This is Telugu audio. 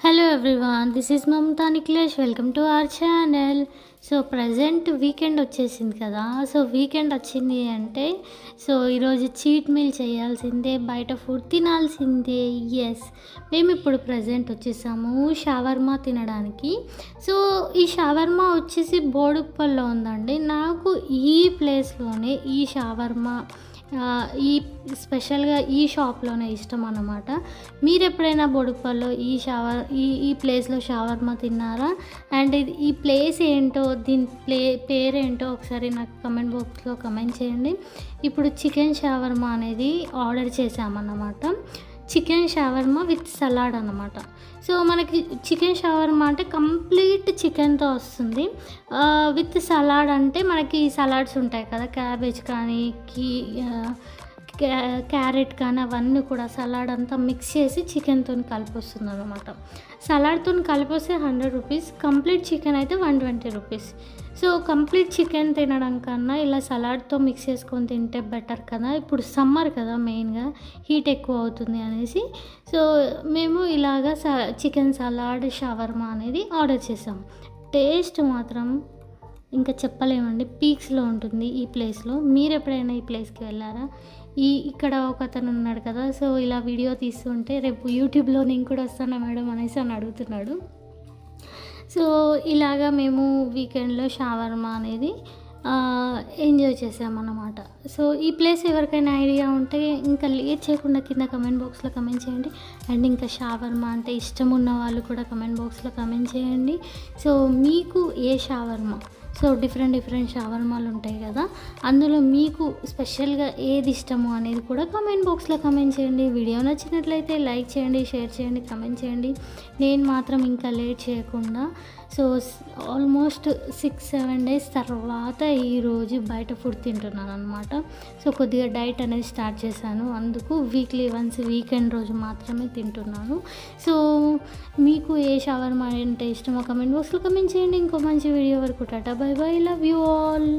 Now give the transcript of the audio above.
Hello everyone, this is Mamta Niklesh. Welcome to our channel. So present weekend వచ్చేసింది కదా. సో వీకెండ్ వచ్చింది అంటే సో ఈరోజు చీట్ మీల్ చేయాల్సిందే, బయట ఫుడ్ తినాల్సిందే. ఎస్, మేము ఇప్పుడు ప్రజెంట్ వచ్చేసాము షవర్మా తినడానికి. సో ఈ షవర్మా వచ్చేసి బోడుప్పల్లో ఉందండి. నాకు ఈ ప్లేస్లోనే ఈ షవర్మా ఈ స్పెషల్గా ఈ షాప్లోనే ఇష్టం అన్నమాట. మీరు ఎప్పుడైనా బోడుప్పల్లో ఈ ప్లేస్లో షవర్మా తిన్నారా? అండ్ ఈ ప్లేస్ ఏంటో, దీని పేరేంటో ఒకసారి నాకు కమెంట్ బాక్స్లో కమెంట్ చేయండి. ఇప్పుడు చికెన్ షవర్మా అనేది ఆర్డర్ చేసామన్నమాట. చికెన్ షవర్మా విత్ సలాడ్ అన్నమాట. సో మనకి చికెన్ షవర్మా అంటే కంప్లీట్ చికెన్తో వస్తుంది. విత్ సలాడ్ అంటే మనకి సలాడ్స్ ఉంటాయి కదా, క్యాబేజ్ కానీ క్యారెట్ కానీ అవన్నీ కూడా సలాడ్ అంతా మిక్స్ చేసి చికెన్తో కలిపి వస్తుంది అనమాట. సలాడ్తో కలిపి వస్తే 100 రూపీస్, కంప్లీట్ చికెన్ అయితే 120 రూపీస్. సో కంప్లీట్ చికెన్ తినడం కన్నా ఇలా సలాడ్తో మిక్స్ చేసుకొని తింటే బెటర్ కదా. ఇప్పుడు సమ్మర్ కదా, మెయిన్గా హీట్ ఎక్కువ అవుతుంది అనేసి సో మేము ఇలాగా చికెన్ సలాడ్ షవర్మా అనేది ఆర్డర్ చేసాం. టేస్ట్ మాత్రం ఇంకా చెప్పలేమండి, పీక్స్లో ఉంటుంది ఈ ప్లేస్లో. మీరు ఎప్పుడైనా ఈ ప్లేస్కి వెళ్ళారా? ఇక్కడ ఒక అతను ఉన్నాడు కదా, సో ఇలా వీడియో తీస్తుంటే రేపు యూట్యూబ్లో నేను కూడా వస్తాను మేడం అనేసి అని అడుగుతున్నాడు. సో ఇలాగా మేము వీకెండ్లో షవర్మా అనేది ఎంజాయ్ చేసామన్నమాట. సో ఈ ప్లేస్ ఎవరికైనా ఐడియా ఉంటే ఇంకా లేట్ చేయకుండా కింద కమెంట్ బాక్స్లో కమెంట్ చేయండి. అండ్ ఇంకా షవర్మా అంటే ఇష్టం ఉన్న వాళ్ళు కూడా కమెంట్ బాక్స్లో కమెంట్ చేయండి. సో మీకు ఏ షవర్మా, సో డిఫరెంట్ షవర్మాలు ఉంటాయి కదా, అందులో మీకు స్పెషల్గా ఏది ఇష్టము అనేది కూడా కమెంట్ బాక్స్లో కమెంట్ చేయండి. వీడియో నచ్చినట్లయితే లైక్ చేయండి, షేర్ చేయండి, కమెంట్ చేయండి. నేను మాత్రం ఇంకా లేట్ చేయకుండా సో ఆల్మోస్ట్ 6-7 డేస్ తర్వాత ఈరోజు బయట ఫుడ్ తింటున్నాను అనమాట. సో కొద్దిగా డైట్ అనేది స్టార్ట్ చేశాను, అందుకు వీక్లీ వన్స్ వీకెండ్ రోజు మాత్రమే తింటున్నాను. సో మీకు ఏ షవర్మా అంటే ఇష్టమో కమెంట్ బాక్స్లో కమెంట్ చేయండి. ఇంకో మంచి వీడియో వరకు tata bye by, love you all.